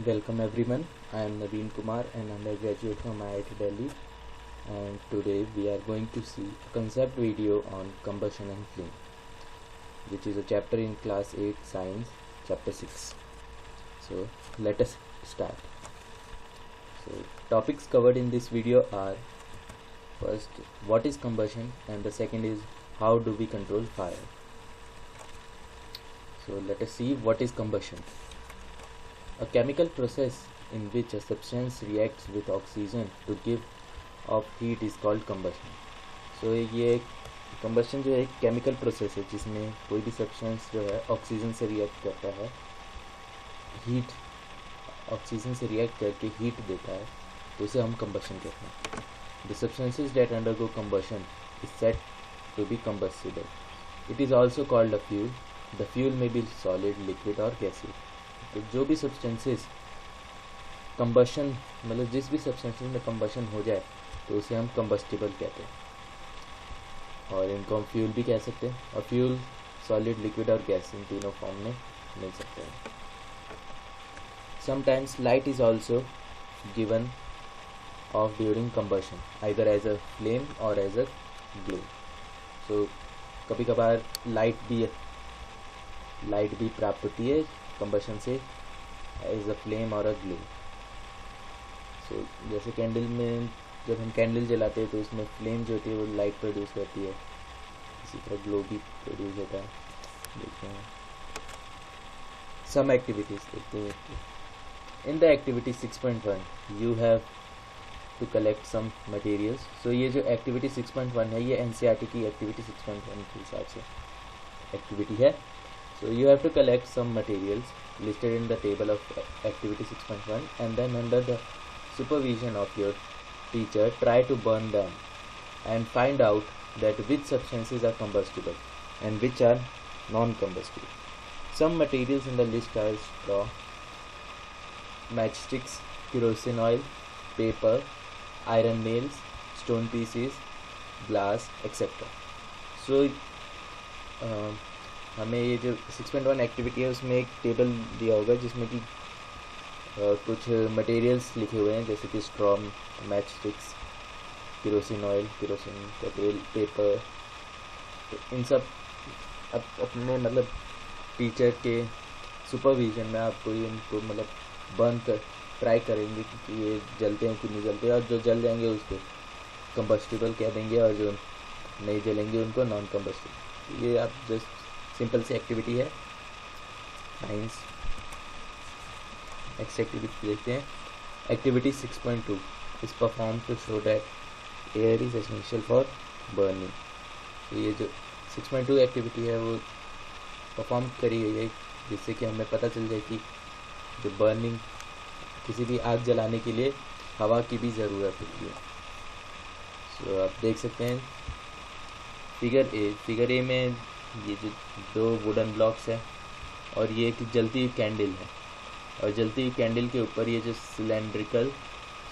Welcome everyone. I am Naveen Kumar, an undergraduate from IIT Delhi, and today we are going to see a concept video on combustion and flame, which is a chapter in class 8 science, chapter 6. So let us start. So topics covered in this video are: first, what is combustion, and the second is how do we control fire. So let us see what is combustion. A chemical process in which a substance reacts with oxygen to give off heat is called combustion. So ये combustion जो है एक chemical process है जिसमें कोई भी substance जो है oxygen से react करता है, heat oxygen से react करके heat देता है, तो उसे हम combustion कहते हैं. The substances that undergo combustion is said to be combustible. It is also called a fuel. The fuel may be solid, liquid or gaseous. तो जो भी सब्सटेंसेस कंबशन मतलब जिस भी सब्सटेंसेस में कंबशन हो जाए तो उसे हम कंबस्टिबल कहते हैं, और इनको हम फ्यूल भी कह सकते हैं. और फ्यूल सॉलिड, लिक्विड और गैस इन तीनों फॉर्म में मिल सकते हैं. Sometimes light is also given off during combustion either as a flame or as a glow. So कभी कभार लाइट भी प्राप्त होती है कंबशन से एज अ फ्लेम और अ ग्लो. सो जैसे कैंडल में जब हम कैंडल जलाते हैं तो उसमें फ्लेम जो होती है वो लाइट प्रोड्यूस करती है, इसी तरह ग्लो भी प्रोड्यूस होता है. देखते हैं सम एक्टिविटीज देखते हैं. In the activity 6.1 you have to collect some materials. So ये जो एक्टिविटी 6.1 है ये NCERT की एक्टिविटी 6.1 के हिसाब से एक्टिविटी है. So you have to collect some materials listed in the table of activity 6.1 and then under the supervision of your teacher try to burn them and find out that which substances are combustible and which are non-combustible. Some materials in the list are straw, matchsticks, kerosene oil, paper, iron nails, stone pieces, glass, etc. So हमें ये जो 6.1 activity है उसमें एक table दिया होगा जिसमें कि कुछ मटेरियल्स लिखे हुए हैं जैसे कि straw, match sticks, kerosene oil, kerosene का तेल, पेपर. तो इन सब अपने मतलब टीचर के सुपरविजन में आपको ये इनको मतलब बर्न कर ट्राई करेंगे कि ये जलते हैं कि नहीं जलते, और जो जल जाएंगे उसको कंबस्टिबल कह देंगे और जो नहीं जलेंगे उनको नॉन कंबस्टिबल. ये आप जस्ट सिंपल सी एक्टिविटी है. साइंस नेक्स्ट एक्टिविटी देखते हैं. Activity 6.2 is perform to show that air is essential for burning. तो ये जो 6.2 एक्टिविटी है वो परफॉर्म करी गई है जिससे कि हमें पता चल जाए कि जो बर्निंग किसी भी आग जलाने के लिए हवा की भी ज़रूरत होती है. सो आप देख सकते हैं फिगर ए में ये जो दो वुडन ब्लॉक्स है और ये एक जलती हुई कैंडल है, और जलती हुई कैंडल के ऊपर ये जो सिलेंड्रिकल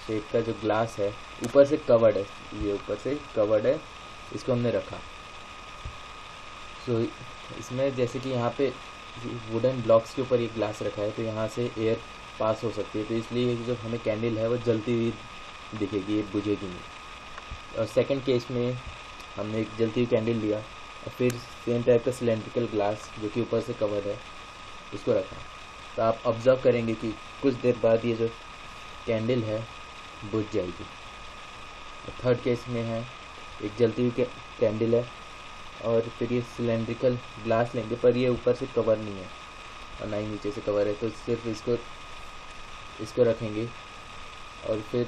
शेप का जो ग्लास है ऊपर से कवर्ड है, ये ऊपर से कवर्ड है, इसको हमने रखा. सो इसमें जैसे कि यहाँ पे वुडन ब्लॉक्स के ऊपर ये ग्लास रखा है तो यहाँ से एयर पास हो सकती है, तो इसलिए जो हमें कैंडल है वो जलती हुई दिखेगी, ये बुझेगी नहीं. और सेकंड केस में हमने एक जलती हुई कैंडल लिया और फिर सेम टाइप का सिलेंड्रिकल ग्लास जो कि ऊपर से कवर है उसको रखा. तो आप ऑब्जर्व करेंगे कि कुछ देर बाद ये जो कैंडल है बुझ जाएगी. और थर्ड केस में है एक जलती हुई कैंडल है और फिर ये सिलेंड्रिकल ग्लास लेंगे पर ये ऊपर से कवर नहीं है और ना ही नीचे से कवर है, तो सिर्फ इसको रखेंगे और फिर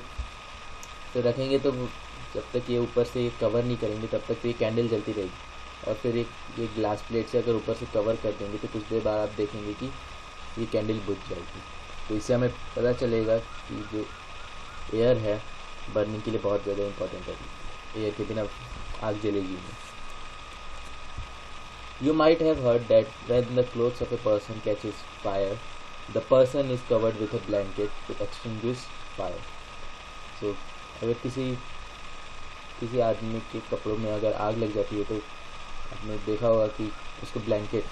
रखेंगे तो जब तक ये ऊपर से कवर नहीं करेंगे तब तक तो ये कैंडल जलती रहेगी. और फिर ये ग्लास प्लेट से अगर ऊपर से कवर कर देंगे तो कुछ देर बाद आप देखेंगे कि ये कैंडल बुझ जाएगी. तो इससे हमें पता चलेगा कि जो एयर है बर्निंग के लिए बहुत ज़्यादा इम्पोर्टेंट है. एयर के बिना आग जलेगी नहीं. You might have heard that when the clothes of a person catches fire the person is covered with a blanket to extinguish fire. So अगर किसी आदमी के कपड़ों में अगर आग लग जाती है तो आपने देखा होगा कि उसको ब्लैंकेट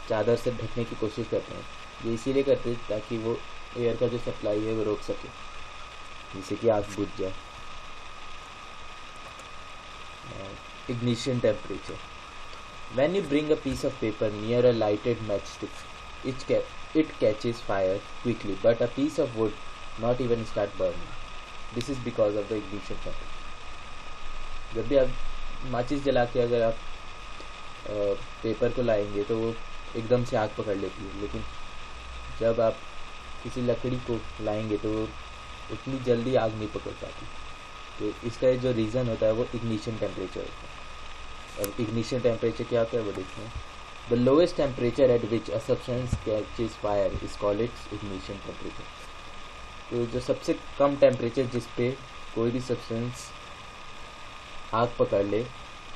चादर से ढकने की कोशिश करते हैं ये इसीलिए करते हैं ताकि वो एयर का जो सप्लाई है वो रोक सके, जिससे कि आग बुझ जाए। Ignition temperature. When you bring a piece of paper near a lighted matchstick, it catches fire quickly, but a piece of wood not even start burning. This is because of the ignition temperature. जब भी आप माचिस जला के अगर आप paper को लाएंगे तो वो एकदम से आग पकड़ लेती है, लेकिन जब आप किसी लकड़ी को लाएंगे तो वो उतनी जल्दी आग नहीं पकड़ पाती। तो इसका जो रीज़न होता है वो इग्निशन टेम्परेचर होता है। अब इग्निशन टेम्परेचर क्या होता है वो देखते हैं। The lowest temperature at which a substance catches fire is called its ignition temperature. तो जो सबसे कम टेम्परेचर जिस पे कोई भी सब्सटेंस आग पकड़ ले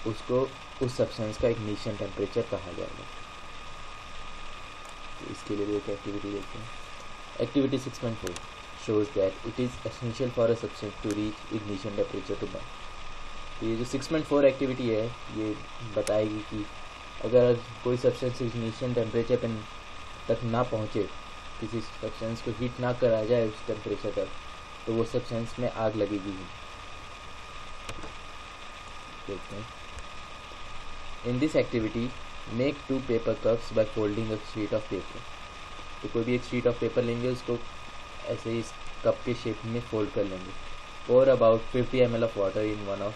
उसको उस सब्सटेंस का इग्निशन टेम्परेचर कहा जाएगा। तो इसके लिए भी एक एक्टिविटी देखते हैं। Activity 6.4 shows that it is essential for a substance to reach ignition temperature to burn। तो ये जो 6.4 एक्टिविटी है ये बताएगी कि अगर कोई सब्सटेंस इग्निशन टेम्परेचर पर तक ना पहुँचे, किसी सब्सटेंस को हीट ना कराया जाए उस टेम्परेचर तक, तो वो सब्सटेंस में आग लगेगी ही। देखते हैं। In this activity make 2 paper cups by folding a sheet of paper. तो कोई भी एक शीट ऑफ पेपर लेंगे, उसको ऐसे ही इस कप के शेप में फोल्ड कर लेंगे। और about 50 ml of water in one of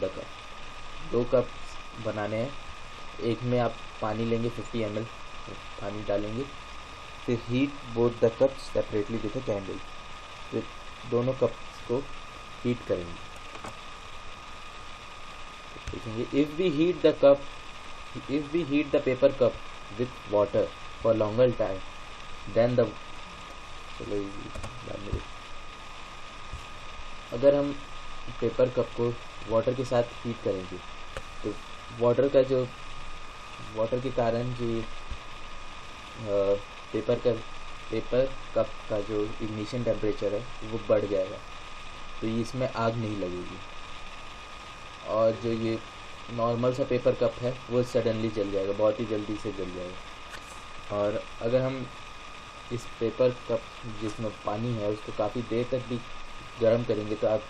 the cup. 2 cup बनाने हैं, एक में आप पानी लेंगे 50 ml पानी डालेंगे, फिर heat both the cups separately with a candle. फिर दोनों कप्स को हीट करेंगे। देखेंगे if we heat the paper cup with water for longer time then the अगर हम पेपर कप को वाटर के साथ हीट करेंगे तो वाटर के कारण जो पेपर कप का जो इग्निशन टेम्परेचर है वो बढ़ जाएगा, तो ये इसमें आग नहीं लगेगी। और जो ये नॉर्मल सा पेपर कप है वो सडनली जल जाएगा, बहुत ही जल्दी से जल जाएगा। और अगर हम इस पेपर कप जिसमें पानी है उसको काफ़ी देर तक भी गर्म करेंगे तो आप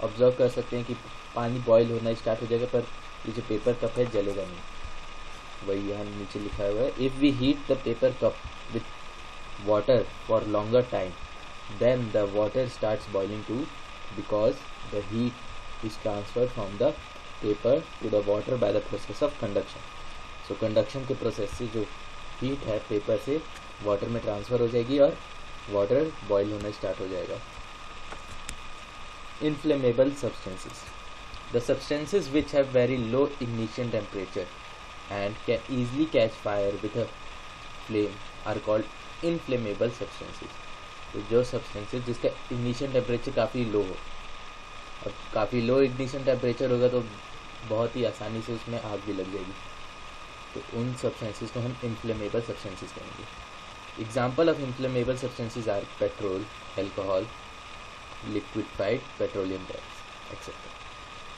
ऑब्जर्व कर सकते हैं कि पानी बॉईल होना स्टार्ट हो जाएगा, पर ये जो पेपर कप है जलेगा नहीं। वही यहाँ नीचे लिखा हुआ है, if we heat the paper cup with water for longer time then the water starts boiling too because the heat is transferred from the paper to the water by the process of conduction. So conduction के process से जो heat है paper से water में transfer हो जाएगी और water boil होना स्टार्ट हो जाएगा। Inflammable substances. The substances which have very low ignition temperature and can easily catch fire with a flame are called inflammable substances. तो जो substances जिसका ignition temperature काफ़ी लो हो, अब काफ़ी लो ignition temperature होगा तो बहुत ही आसानी से उसमें आग भी लग जाएगी, तो उन substances को हम inflammable substances कहेंगे। Example of inflammable substances are petrol, alcohol, liquefied petroleum gas, etc.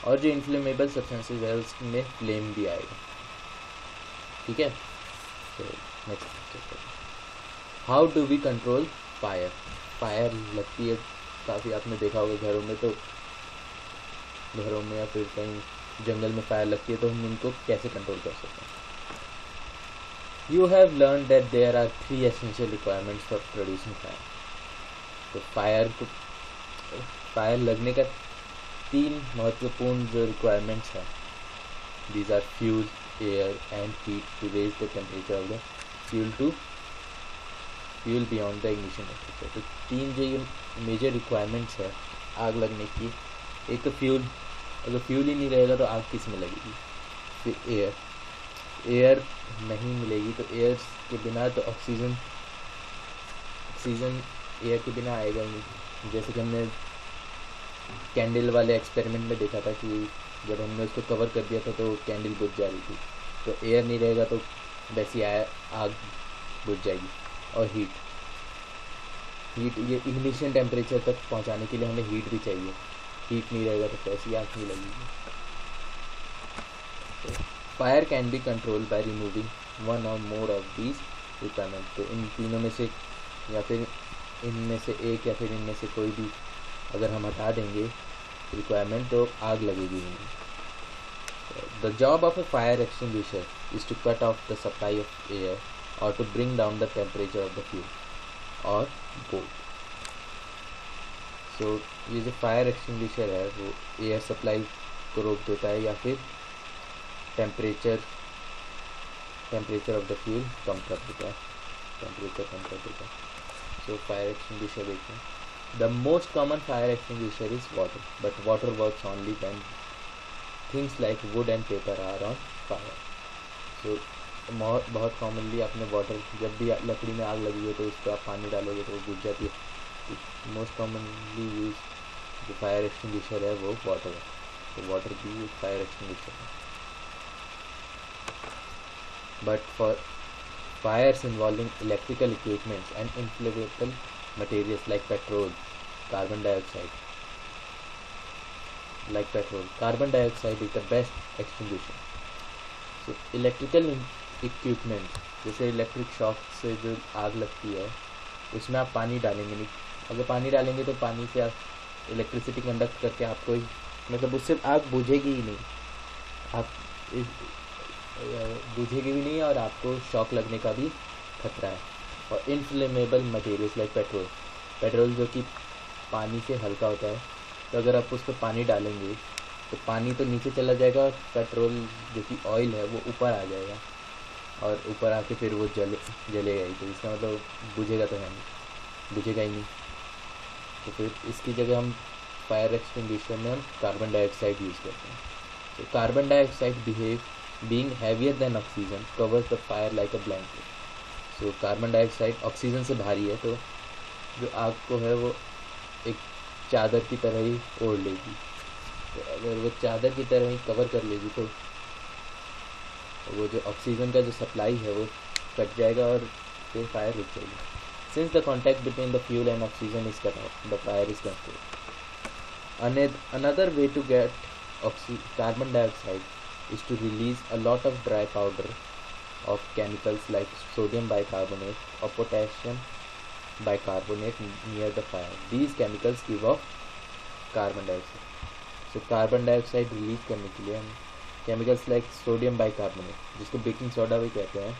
और जो inflammable substances है उसमें flame भी आएगा। ठीक है, तो next how do we control fire. Fire लगती है काफ़ी, आपने देखा होगा घरों में, तो घरों में या फिर कहीं जंगल में फायर लगती है तो हम उनको कैसे कंट्रोल कर सकते हैं। You have learned that there are 3 essential requirements for producing fire. तो फायर लगने का 3 महत्वपूर्ण जो रिक्वायरमेंट्स हैं, these are fuel, air and heat to raise the temperature of the fuel beyond the ignition temperature। तो 3 जो ये मेजर रिक्वायरमेंट्स है आग लगने की, एक तो फ्यूल, अगर फ्यूल ही नहीं रहेगा तो आग किस में लगेगी। फिर एयर नहीं मिलेगी तो एयर के बिना तो ऑक्सीजन एयर के बिना आएगा ही नहीं। जैसे कि हमने कैंडल वाले एक्सपेरिमेंट में देखा था कि जब हमने उसको कवर कर दिया था तो कैंडल बुझ जा रही थी, तो एयर नहीं रहेगा तो वैसी आग बुझ जाएगी। और हीट ये इग्निशन टेम्परेचर तक पहुंचाने के लिए हमें हीट भी चाहिए, हीट नहीं रहेगा तो वैसी आग नहीं लगेगी। Fire can be controlled by removing one or more of these requirement, तो इन तीनों में से या फिर इनमें से एक या फिर इनमें से कोई भी अगर हम हटा देंगे रिक्वायरमेंट तो आग लगेगी नहीं। The job of a fire extinguisher is to cut off the supply of air और to bring down the temperature of the fuel और बोथ। सो ये जो फायर एक्सटिंग्विशर है वो एयर सप्लाई को रोक देता है या फिर टेम्परेचर ऑफ द फ्यूल कम कर देता है, टेम्परेचर कम कर देता है। सो फायर एक्सटिंग्विशर देखते हैं। The most common fire extinguisher is water, but water works only when things like wood and paper are on fire. So बहुत कॉमनली आपने वाटर, जब भी लकड़ी में आग लगी है तो उस पर आप पानी डालोगे तो वो बुझ जाती है। मोस्ट कॉमनली यूज जो फायर एक्सटिंग्विशर है वो वाटर है, तो वाटर भी एक फायर एक्सटिंग्विशर है। But for fires involving electrical equipments and inflammable materials like petrol, carbon dioxide is the best extinguisher. So electrical equipment जैसे इलेक्ट्रिक शॉक से जो आग लगती है उसमें आप पानी डालेंगे नहीं, अगर पानी डालेंगे तो पानी से आप इलेक्ट्रिसिटी कंडक्ट करके आपको मतलब उससे आग बुझेगी ही नहीं, आप बुझेगी भी नहीं और आपको शॉक लगने का भी खतरा है। और इनफ्लेमेबल मटेरियल्स लाइक पेट्रोल जो कि पानी से हल्का होता है, तो अगर आप उस पर पानी डालेंगे तो पानी तो नीचे चला जाएगा और पेट्रोल जो कि ऑयल है वो ऊपर आ जाएगा और ऊपर आके फिर वो जलेगा ही, तो इसका मतलब बुझेगा तो है नहीं, बुझेगा ही नहीं। तो फिर इसकी जगह हम फायर एक्सटिंग्विशर में हम कार्बन डाइऑक्साइड यूज़ करते हैं। तो carbon dioxide being heavier than oxygen covers the fire like a blanket. So carbon dioxide oxygen से भारी है, तो जो आग को है वो एक चादर की तरह ही ओढ़ लेगी। तो अगर वो चादर की तरह ही कवर कर लेगी तो वो जो ऑक्सीजन का जो सप्लाई है वो कट जाएगा और फिर फायर रुक जाएगी। Since the contact between the fuel and oxygen is cut off, the fire is controlled. Another way to get carbon dioxide is to release a lot of dry powder of chemicals like sodium bicarbonate or potassium bicarbonate near the fire. These chemicals give off carbon dioxide. So carbon dioxide release करने के लिए हम chemicals like sodium bicarbonate, जिसको baking soda भी कहते हैं,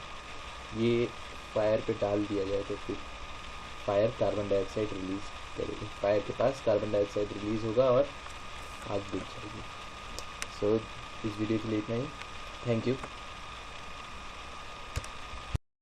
ये fire पे डाल दिया जाए तो फिर फायर कार्बन डाइऑक्साइड रिलीज करेगी, फायर के पास कार्बन डाइऑक्साइड रिलीज होगा और आग बुझ जाएगी। सो इस वीडियो के लिए इतना ही, थैंक यू।